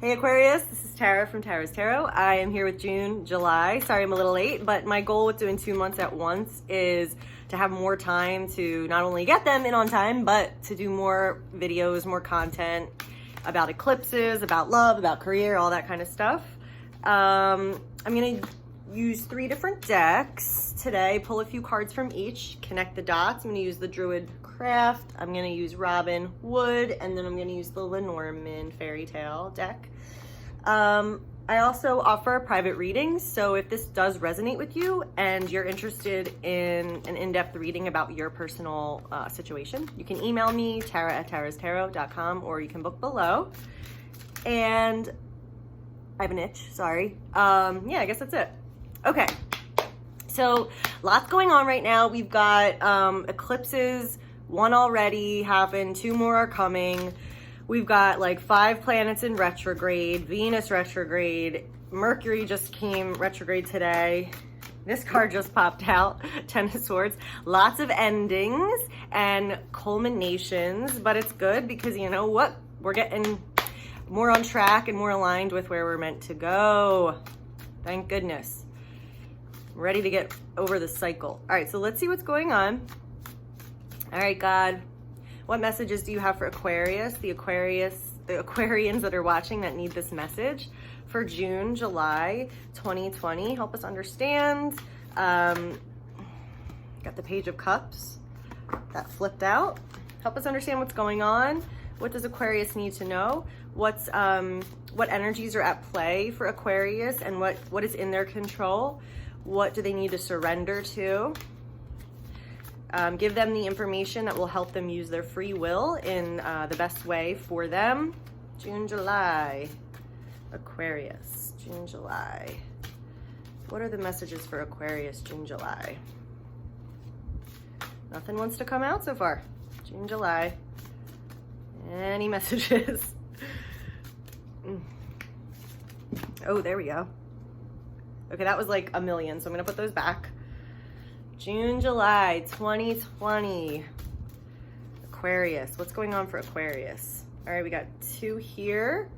Hey Aquarius, this is Tara from Tara's Tarot. I am here with June, July. Sorry I'm a little late, but my goal with doing 2 months at once is to have more time to not only get them in on time, but to do more videos, more content about eclipses, about love, about career, all that kind of stuff. I'm gonna use 3 different decks today, pull a few cards from each, connect the dots. I'm gonna use the Druid Craft, I'm gonna use Robin Wood, and then I'm gonna use the Lenormand Fairy Tale deck. I also offer private readings, so if this does resonate with you and you're interested in an in-depth reading about your personal situation, you can email me, tara@tarastarot.com, or you can book below. And I have an itch, sorry. Yeah, I guess that's it. Okay, so lots going on right now. We've got eclipses, 1 already happened, 2 more are coming. We've got like 5 planets in retrograde, Venus retrograde, Mercury just came retrograde today. This card just popped out, 10 of Swords. Lots of endings and culminations, but it's good because you know what? We're getting more on track and more aligned with where we're meant to go. Thank goodness. I'm ready to get over the cycle. All right, so let's see what's going on. All right, God. What messages do you have for Aquarius? The Aquarians that are watching that need this message for June, July 2020. Help us understand. Got the Page of Cups that flipped out. Help us understand what's going on. What does Aquarius need to know? What energies are at play for Aquarius, and what is in their control? What do they need to surrender to? Give them the information that will help them use their free will in the best way for them. June, July, Aquarius, June, July. What are the messages for Aquarius, June, July? Nothing wants to come out so far. June, July. Any messages? Oh, there we go. Okay, that was like a million, so I'm gonna put those back. June, July 2020. Aquarius. What's going on for Aquarius? All right, we got 2 here.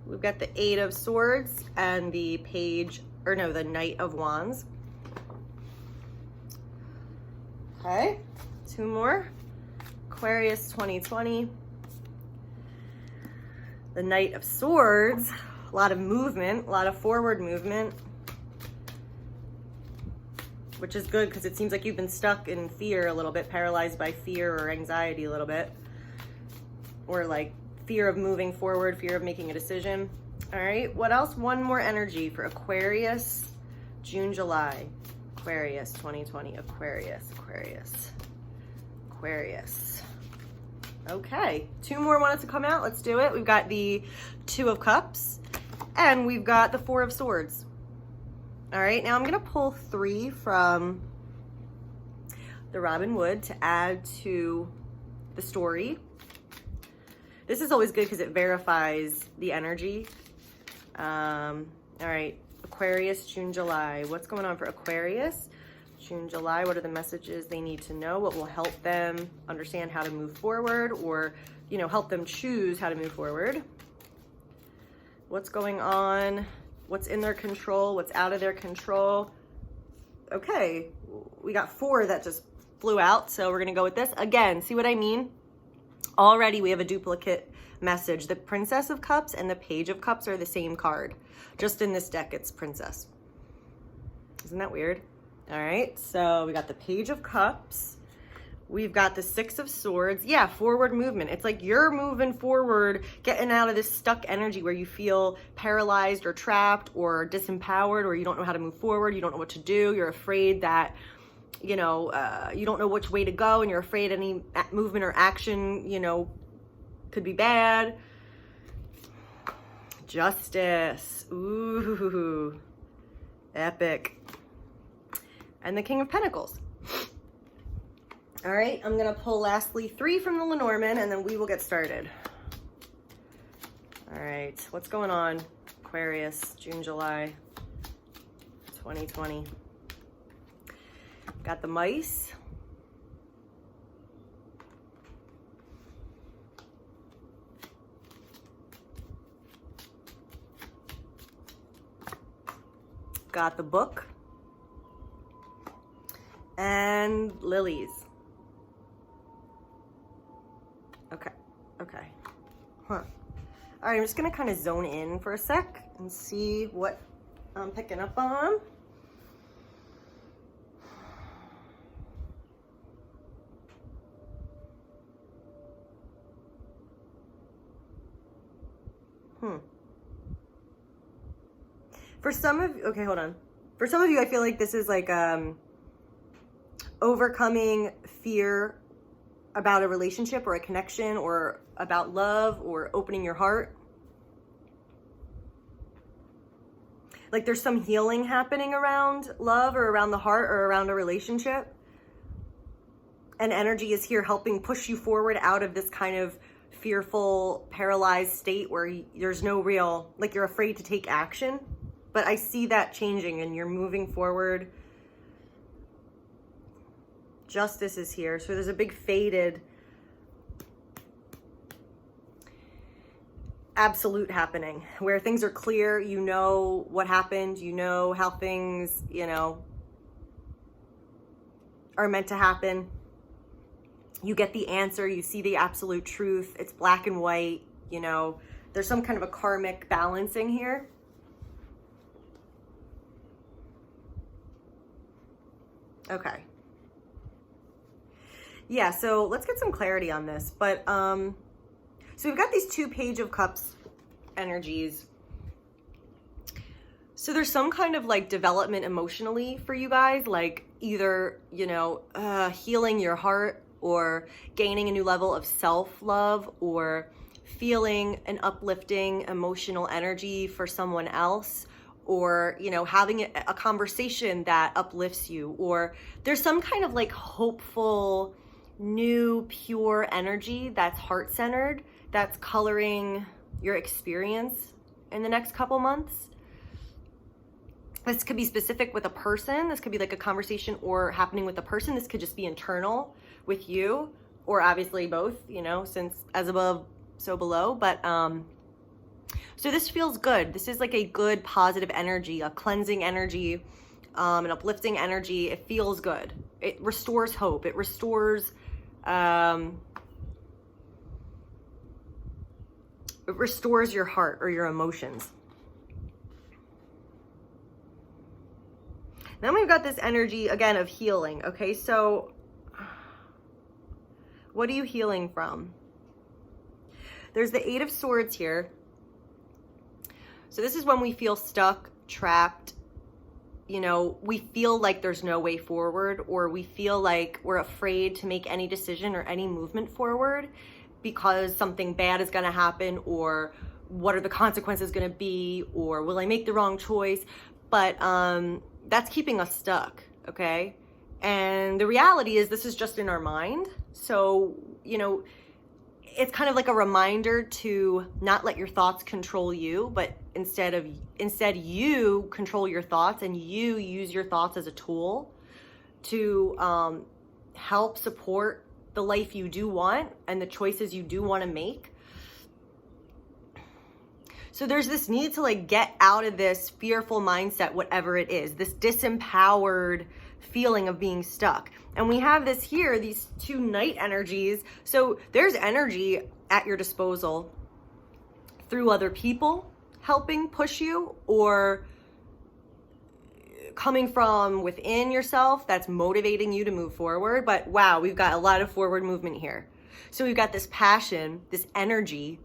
We've got the 8 of Swords and the the Knight of Wands. Okay, 2 more. Aquarius 2020. The Knight of Swords. A lot of movement, a lot of forward movement, which is good because it seems like you've been stuck in fear a little bit, paralyzed by fear or anxiety a little bit, or like fear of moving forward, fear of making a decision. All right, what else? 1 more energy for Aquarius, June, July. Aquarius 2020, Aquarius, Aquarius, Aquarius. Okay, 2 more wanted to come out. Let's do it. We've got the 2 of Cups and we've got the 4 of Swords. All right, now I'm gonna pull 3 from the Robin Wood to add to the story. This is always good because it verifies the energy. All right, Aquarius, June, July. What's going on for Aquarius? June, July, what are the messages they need to know? What will help them understand how to move forward, or, you know, help them choose how to move forward? What's going on? What's in their control? What's out of their control? Okay, we got 4 that just flew out, so we're gonna go with this. Again, see what I mean? Already we have a duplicate message. The Princess of Cups and the Page of Cups are the same card. Just in this deck, it's Princess. Isn't that weird? All right, so we got the Page of Cups. We've got the 6 of Swords. Yeah, forward movement. It's like you're moving forward, getting out of this stuck energy where you feel paralyzed or trapped or disempowered, or you don't know how to move forward. You don't know what to do. You're afraid that, you know, you don't know which way to go, and you're afraid any movement or action, you know, could be bad. Justice. Ooh, epic. And the King of Pentacles. All right, I'm gonna pull lastly 3 from the Lenormand, and then we will get started. All right, what's going on? Aquarius, June, July 2020. Got the Mice. got the book, and lilies. Okay, okay. Huh. All right, I'm just gonna kind of zone in for a sec and see what I'm picking up on. For some of, okay, hold on. For some of you, I feel like this is like overcoming fear about a relationship or a connection or about love or opening your heart. Like there's some healing happening around love or around the heart or around a relationship. And energy is here helping push you forward out of this kind of fearful, paralyzed state where there's no real, like you're afraid to take action. But I see that changing and you're moving forward. Justice is here. So there's a big faded absolute happening where things are clear. You know what happened. You know how things, you know, are meant to happen. You get the answer. You see the absolute truth. It's black and white. You know, there's some kind of a karmic balancing here. Okay. Yeah, so let's get some clarity on this. But, so we've got these 2 Page of Cups energies. So there's some kind of like development emotionally for you guys, like either, you know, healing your heart or gaining a new level of self-love or feeling an uplifting emotional energy for someone else, or, you know, having a conversation that uplifts you, or there's some kind of like hopeful, new, pure energy that's heart-centered, that's coloring your experience in the next couple months. This could be specific with a person. This could be like a conversation or happening with a person. This could just be internal with you, or obviously both, you know, since as above, so below. But, so this feels good. This is like a good positive energy, a cleansing energy, an uplifting energy. It feels good. It restores hope. It restores, your heart or your emotions. Then we've got this energy again of healing. Okay, so what are you healing from? There's the 8 of Swords here. So this is when we feel stuck, trapped, you know, we feel like there's no way forward, or we feel like we're afraid to make any decision or any movement forward because something bad is going to happen, or what are the consequences going to be, or will I make the wrong choice? But that's keeping us stuck, okay? And the reality is this is just in our mind. So, you know, it's kind of like a reminder to not let your thoughts control you, but instead you control your thoughts, and you use your thoughts as a tool to help support the life you do want and the choices you do want to make. So there's this need to like get out of this fearful mindset, whatever it is, this disempowered feeling of being stuck. And we have this here, these 2 Knight energies. So there's energy at your disposal through other people helping push you, or coming from within yourself that's motivating you to move forward. But wow, we've got a lot of forward movement here. So we've got this passion, this energy,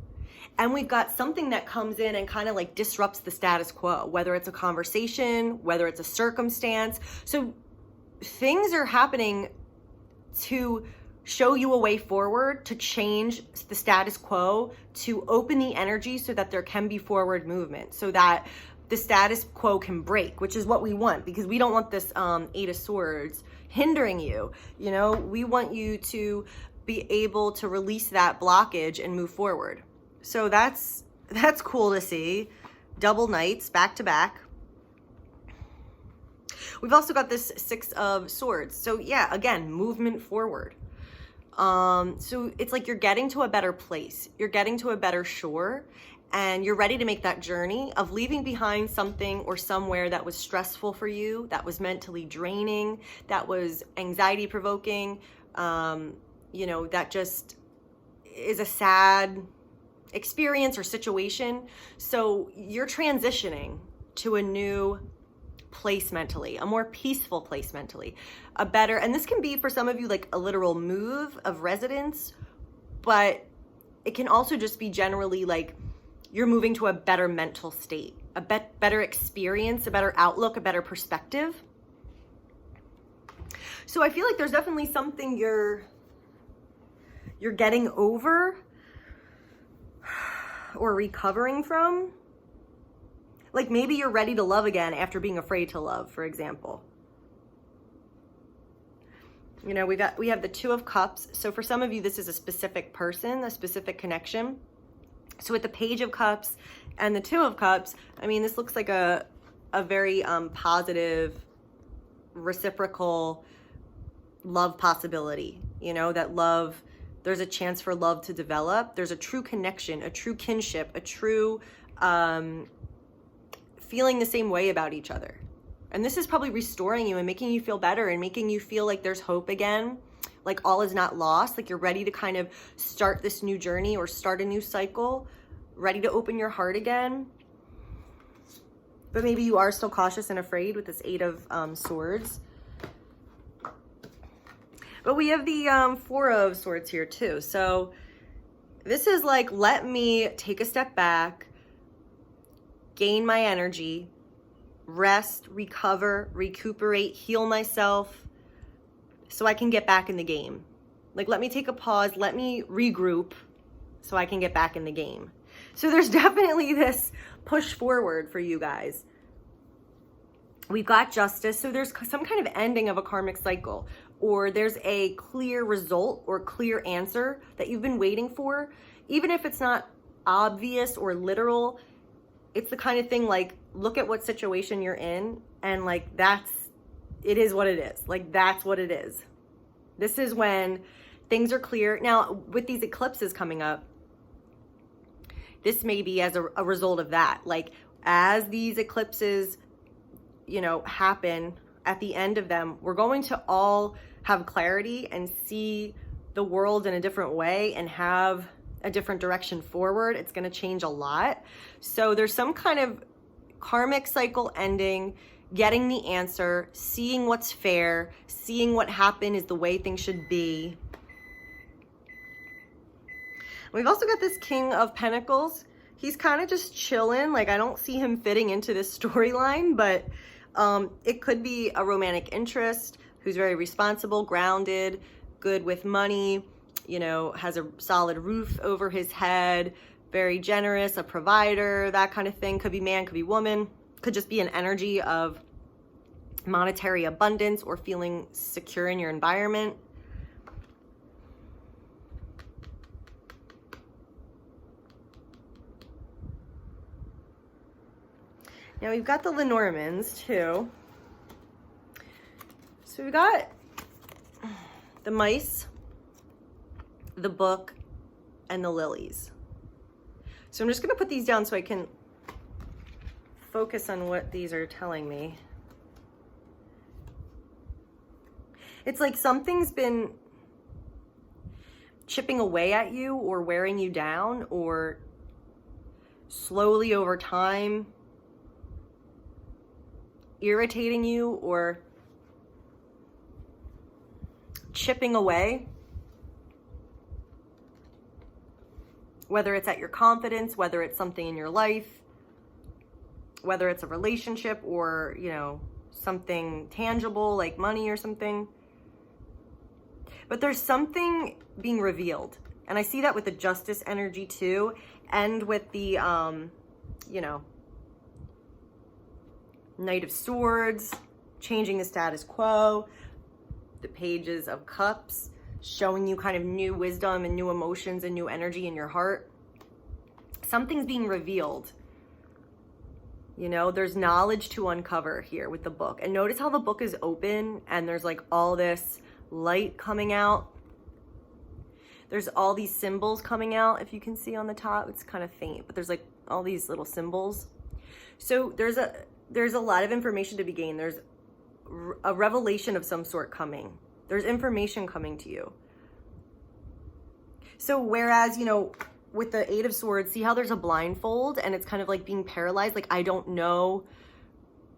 and we've got something that comes in and kind of like disrupts the status quo, whether it's a conversation, whether it's a circumstance. So things are happening to show you a way forward, to change the status quo, to open the energy so that there can be forward movement, so that the status quo can break, which is what we want, because we don't want this 8 of Swords hindering you. You know, we want you to be able to release that blockage and move forward. So that's cool to see. Double Knights back to back. We've also got this 6 of Swords. So yeah, again, movement forward. So it's like you're getting to a better place. You're getting to a better shore. and you're ready to make that journey of leaving behind something or somewhere that was stressful for you, that was mentally draining, that was anxiety provoking, that just is a sad experience or situation. So you're transitioning to a new place mentally, a more peaceful place mentally, a better, and this can be for some of you like a literal move of residence, but it can also just be generally like you're moving to a better mental state, a better experience, a better outlook, a better perspective. So I feel like there's definitely something you're getting over or recovering from. Like maybe you're ready to love again after being afraid to love, for example. We have the Two of Cups. So for some of you, this is a specific person, a specific connection. So with the Page of Cups and the Two of Cups, I mean, this looks like a very positive, reciprocal love possibility. That love, there's a chance for love to develop. There's a true connection, a true kinship, a true feeling the same way about each other. And this is probably restoring you and making you feel better and making you feel like there's hope again, like all is not lost, like you're ready to kind of start this new journey or start a new cycle, ready to open your heart again. But maybe you are still cautious and afraid with this Eight of Swords. But we have the Four of Swords here too. So this is like, let me take a step back, gain my energy, rest, recover, recuperate, heal myself so I can get back in the game. Like, let me take a pause, let me regroup so I can get back in the game. So there's definitely this push forward for you guys. We've got Justice. So there's some kind of ending of a karmic cycle, or there's a clear result or clear answer that you've been waiting for. Even if it's not obvious or literal, it's the kind of thing like, look at what situation you're in and like, it is what it is. Like, that's what it is. This is when things are clear. Now, with these eclipses coming up, this may be as a result of that. Like, as these eclipses, happen, at the end of them, we're going to all have clarity and see the world in a different way and have a different direction forward. It's going to change a lot. So there's some kind of karmic cycle ending, getting the answer, seeing what's fair, seeing what happened is the way things should be. We've also got this King of Pentacles. He's kind of just chilling. Like, I don't see him fitting into this storyline, but it could be a romantic interest who's very responsible, grounded, good with money, has a solid roof over his head, very generous, a provider, that kind of thing. Could be man, could be woman, could just be an energy of monetary abundance or feeling secure in your environment. Now we've got the Lenormands too. So we've got the Mice, the Book, and the Lilies. So I'm just going to put these down so I can focus on what these are telling me. It's like something's been chipping away at you or wearing you down, or slowly over time irritating you or chipping away. Whether it's at your confidence, whether it's something in your life, whether it's a relationship or, something tangible like money or something. But there's something being revealed. And I see that with the Justice energy too, and with the, Knight of Swords, changing the status quo, the Pages of Cups, showing you kind of new wisdom and new emotions and new energy in your heart. Something's being revealed. There's knowledge to uncover here with the book. And notice how the book is open and there's like all this light coming out. There's all these symbols coming out. If you can see on the top, it's kind of faint, but there's like all these little symbols. So there's a lot of information to be gained. There's a revelation of some sort coming. There's information coming to you. So whereas, you know, with the Eight of Swords, see how there's a blindfold and it's kind of like being paralyzed, like I don't know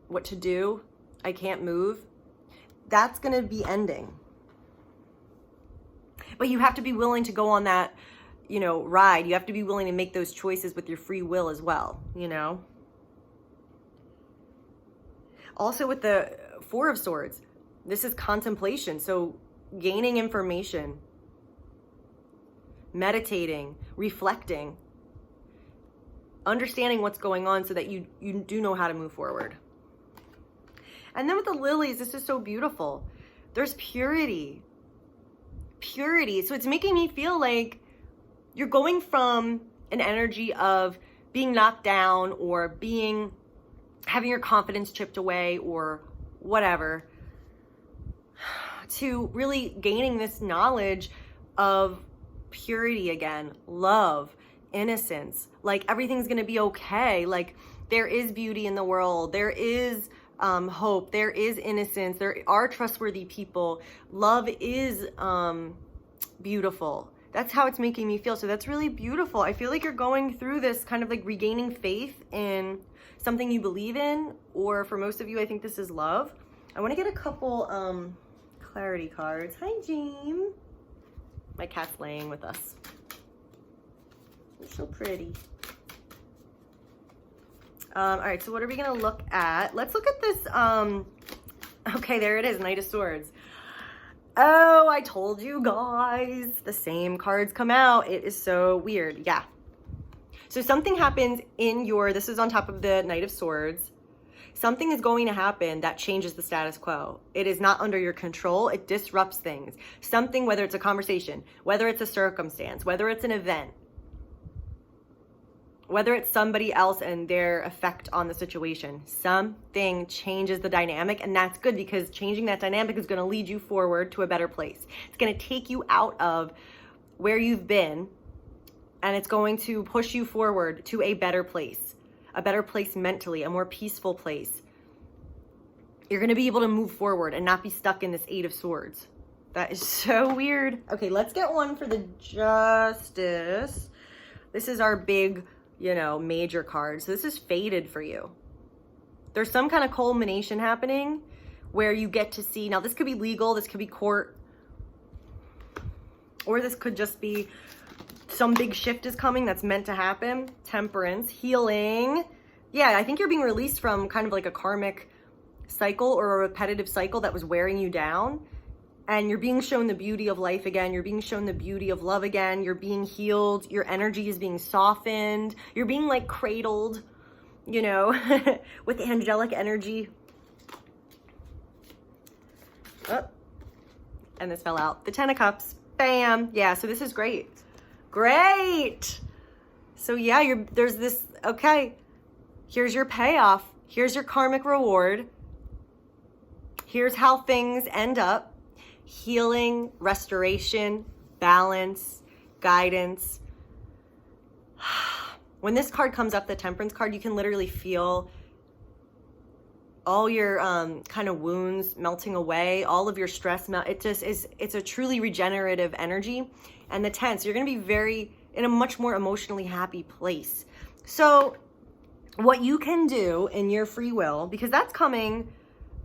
what to do, I can't move. That's going to be ending. But you have to be willing to go on that, you know, ride. You have to be willing to make those choices with your free will as well, you know. Also with the Four of Swords, this is contemplation. So gaining information, meditating, reflecting, understanding what's going on so that you do know how to move forward. And then with the lilies, this is so beautiful. There's purity. Purity. So it's making me feel like you're going from an energy of being knocked down or having your confidence chipped away or whatever, to really gaining this knowledge of purity again, love, innocence, like everything's gonna be okay. Like there is beauty in the world. There is hope. There is innocence. There are trustworthy people. Love is beautiful. That's how it's making me feel. So that's really beautiful. I feel like you're going through this kind of like regaining faith in something you believe in, or for most of you, I think this is love. I want to get a couple clarity cards. Hi, James. My cat's laying with us. You're so pretty. All right, so what are we gonna look at? Let's look at this. Okay, there it is, Knight of Swords. Oh, I told you guys, the same cards come out. It is so weird. Yeah. So something happens in this is on top of the Knight of Swords. Something is going to happen that changes the status quo. It is not under your control. It disrupts things. Something, whether it's a conversation, whether it's a circumstance, whether it's an event, whether it's somebody else and their effect on the situation, something changes the dynamic, and that's good because changing that dynamic is going to lead you forward to a better place. It's going to take you out of where you've been, and it's going to push you forward to a better place mentally, a more peaceful place. You're going to be able to move forward and not be stuck in this Eight of Swords. That is so weird. Okay, let's get one for the Justice. This is our big, you know, major card. So this is fated for you. There's some kind of culmination happening where you get to see, now this could be legal, this could be court, or this could just be some big shift is coming that's meant to happen. Temperance, healing. Yeah, I think you're being released from kind of like a karmic cycle or a repetitive cycle that was wearing you down. And you're being shown the beauty of life again. You're being shown the beauty of love again. You're being healed. Your energy is being softened. You're being like cradled, you know, with angelic energy. Oh, and this fell out. The Ten of Cups. Bam. Yeah, so this is great. Great. So yeah, there's this, okay, here's your payoff. Here's your karmic reward. Here's how things end up. Healing, restoration, balance, guidance. When this card comes up, the Temperance card, you can literally feel all your kind of wounds melting away, all of your stress it just is, it's a truly regenerative energy. And the 10, so you're going to be in a much more emotionally happy place. So what you can do in your free will, because that's coming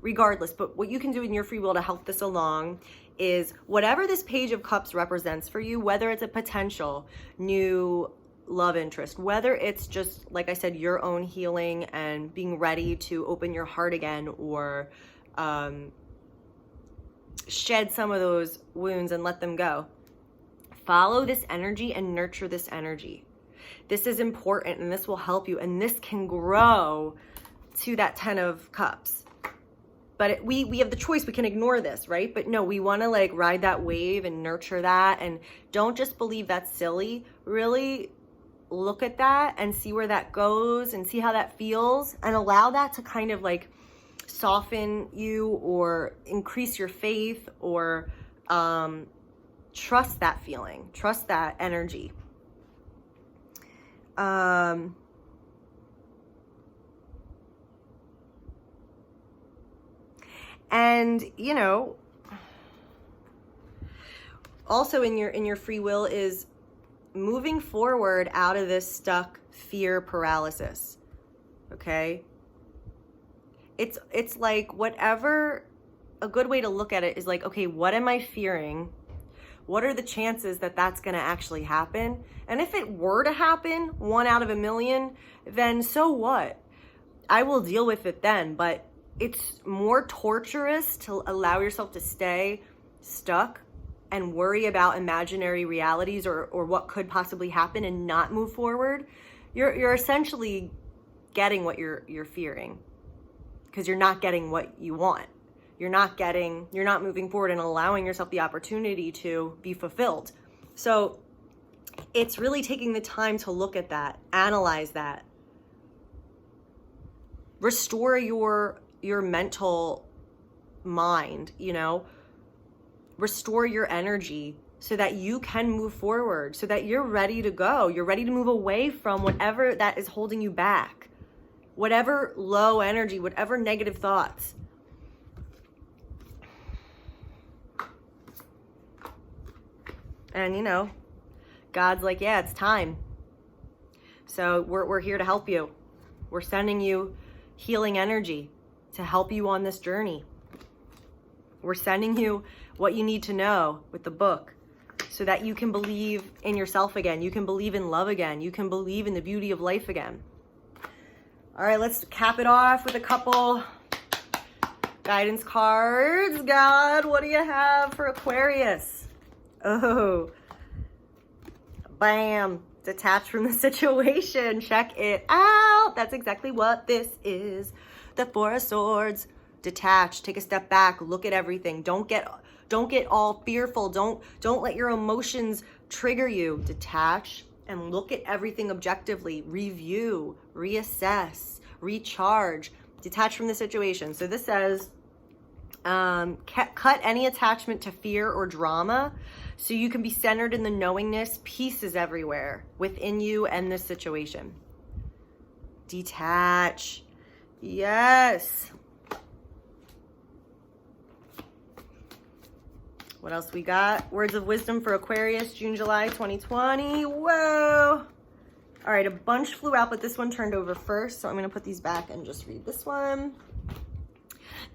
regardless, but what you can do in your free will to help this along is whatever this Page of Cups represents for you, whether it's a potential new love interest, whether it's just, like I said, your own healing and being ready to open your heart again, or shed some of those wounds and let them go. Follow this energy and nurture this energy. This is important, and this will help you, and this can grow to that 10 of Cups. But we have the choice. We can ignore this, right? But no, we want to like ride that wave and nurture that, and don't just believe that's silly. Really look at that and see where that goes and see how that feels, and allow that to kind of like soften you or increase your faith, or Trust that feeling. Trust that energy. And, you know, also in your free will is moving forward out of this stuck fear paralysis. Okay? It's like whatever, a good way to look at it is like, okay, what am I fearing? What are the chances that that's going to actually happen? And if it were to happen, 1 out of a million, then so what? I will deal with it then, but it's more torturous to allow yourself to stay stuck and worry about imaginary realities or what could possibly happen and not move forward. You're essentially getting what you're fearing, because you're not getting what you want. You're not moving forward and allowing yourself the opportunity to be fulfilled. So it's really taking the time to look at that, analyze that, restore your mental mind, you know, restore your energy so that you can move forward, so that you're ready to go. You're ready to move away from whatever that is holding you back, whatever low energy, whatever negative thoughts. And, you know, God's like, yeah, it's time. So we're here to help you. We're sending you healing energy to help you on this journey. We're sending you what you need to know with the book so that you can believe in yourself again. You can believe in love again. You can believe in the beauty of life again. All right, let's cap it off with a couple guidance cards. God, what do you have for Aquarius? Oh, bam, detach from the situation. Check it out. That's exactly what this is. The Four of Swords. Detach, take a step back, look at everything. Don't get all fearful. Don't let your emotions trigger you. Detach and look at everything objectively. Review, reassess, recharge. Detach from the situation. So this says, cut any attachment to fear or drama so you can be centered in the knowingness. Peace is everywhere within you and this situation. Detach. Yes. What else we got? Words of wisdom for Aquarius, June, July 2020. Whoa. All right, a bunch flew out, but this one turned over first. So I'm going to put these back and just read this one.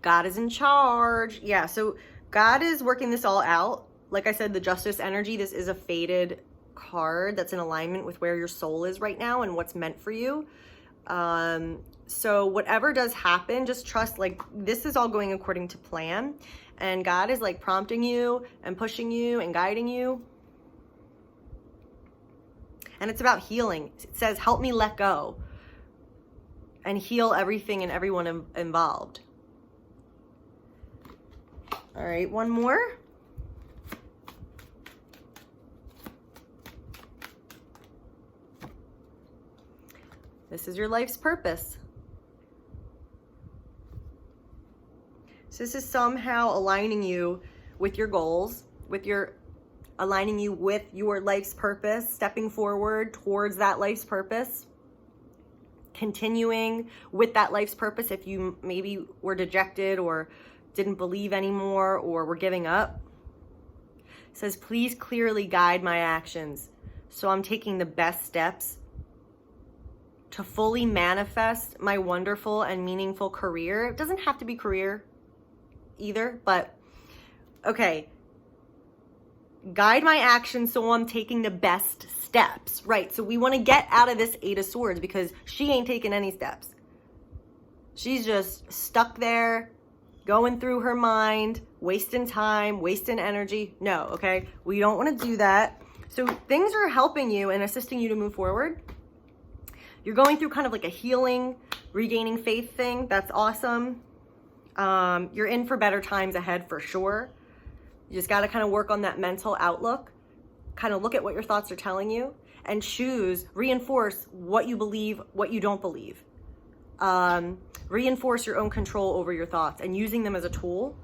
God is in charge. Yeah, so God is working this all out. Like I said, the Justice energy, this is a faded card that's in alignment with where your soul is right now and what's meant for you. So whatever does happen, just trust, like, this is all going according to plan. And God is like prompting you and pushing you and guiding you. And it's about healing. It says, help me let go and heal everything and everyone involved. All right, one more. This is your life's purpose. So this is somehow aligning you with your goals, aligning you with your life's purpose, stepping forward towards that life's purpose, continuing with that life's purpose if you maybe were dejected or didn't believe anymore or were giving up. It says, please clearly guide my actions so I'm taking the best steps to fully manifest my wonderful and meaningful career. It doesn't have to be career either, but okay. Guide my actions so I'm taking the best steps, right? So we want to get out of this Eight of Swords because she ain't taking any steps. She's just stuck there, going through her mind, wasting time, wasting energy. No, okay? We don't want to do that. So things are helping you and assisting you to move forward. You're going through kind of like a healing, regaining faith thing. That's awesome. You're in for better times ahead for sure. You just got to kind of work on that mental outlook, kind of look at what your thoughts are telling you and reinforce what you believe, what you don't believe. Reinforce your own control over your thoughts and using them as a tool.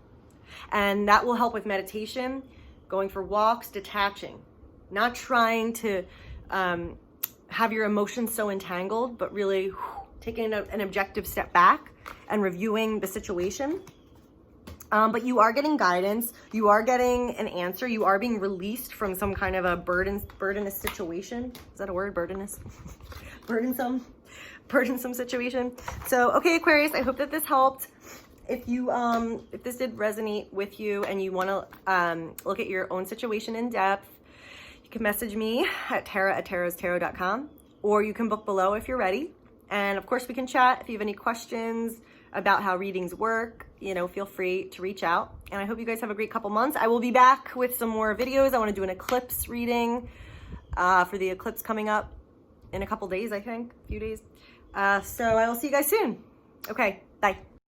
And that will help with meditation, going for walks, detaching, not trying to have your emotions so entangled, but really taking an objective step back and reviewing the situation. But you are getting guidance, you are getting an answer, you are being released from some kind of a burdenous situation. Is that a word, burdenous? burdensome situation. So, okay, Aquarius, I hope that this helped. If you, if this did resonate with you and you want to look at your own situation in depth, you can message me at tara@tarostarot.com, or you can book below if you're ready. And of course, we can chat. If you have any questions about how readings work, you know, feel free to reach out. And I hope you guys have a great couple months. I will be back with some more videos. I want to do an eclipse reading for the eclipse coming up in a couple days, I think, a few days. So I will see you guys soon. Okay, bye.